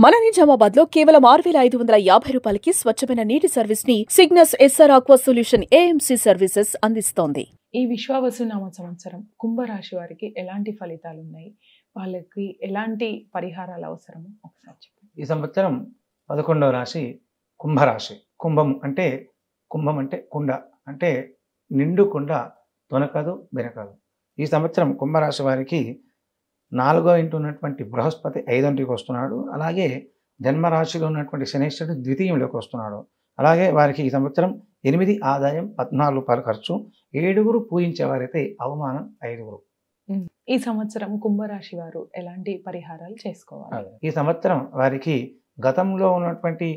మన నిజామాబాద్ లో కేవలం 6,550 రూపాయలకి స్వచ్ఛమైన నీటి సర్వీస్ ని Cygnus SR aqua solution AMC services అందిస్తోంది. ఈ విశ్వావసునామ సంవత్సరం కుంభరాశి వారికి ఎలాంటి ఫలితాలు ఉన్నాయి, వాళ్ళకి ఎలాంటి పరిహారాలు అవసరమో ఒకసారి చెప్పండి. ఈ సంవత్సరం 11వ రాశి కుంభరాశి. కుంభం అంటే కుండ, అంటే నిండు కుండ తొనకదు బెనకదు. ఈ సంవత్సరం కుంభరాశి వారికి 4వ ఇంటి ఉన్నటువంటి బృహస్పతి 5వ ఇంటికి వస్తున్నాడు. అలాగే జన్మరాశిలో ఉన్నటువంటి శనేశ్వరుడు ద్వితీయంలోకి వస్తున్నాడు. అలాగే వారికి ఈ సంవత్సరం 8 ఆదాయం, 14 రూపాయలు ఖర్చు, 7 పూజించేవారైతే అవమానం 5. ఈ సంవత్సరం కుంభరాశి వారు ఎలాంటి పరిహారాలు చేసుకోవాలి? ఈ సంవత్సరం వారికి గతంలో ఉన్నటువంటి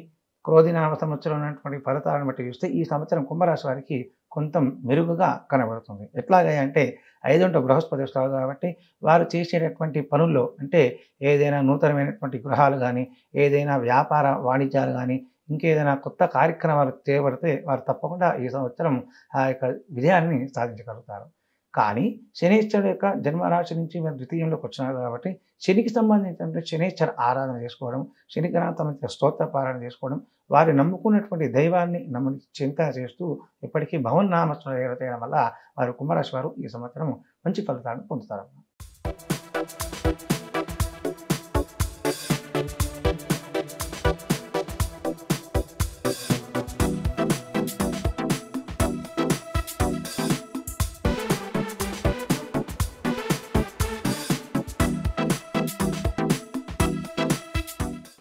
క్రోధినామ సంవత్సరం ఉన్నటువంటి ఫలితాలను బట్టి చూస్తే ఈ సంవత్సరం కుంభరాశి వారికి కొంత మెరుగుగా కనబడుతుంది. ఎట్లాగా అంటే 5వ బృహస్పతి వస్తారు కాబట్టి వారు చేసేటటువంటి పనుల్లో, అంటే ఏదైనా నూతనమైనటువంటి గృహాలు కానీ, ఏదైనా వ్యాపార వాణిజ్యాలు కానీ, ఇంకేదైనా కొత్త కార్యక్రమాలు చేపడితే వారు తప్పకుండా ఈ సంవత్సరం ఆ యొక్క విజయాన్ని సాధించగలుగుతారు. కానీ శనీశ్వరుడు యొక్క జన్మరాశి నుంచి మరి ద్వితీయంలోకి వచ్చినారు కాబట్టి శనికి సంబంధించినటువంటి శనీశ్వర ఆరాధన చేసుకోవడం, శనిగ్రహం సంబంధించిన స్తోత్ర పారాయణ చేసుకోవడం, వారు నమ్ముకున్నటువంటి దైవాన్ని చింతన చేస్తూ ఎప్పటికీ భవన్నామ చేయడం వల్ల వారు కుంభరాశి వారు ఈ సంవత్సరం మంచి ఫలితాలను పొందుతారు.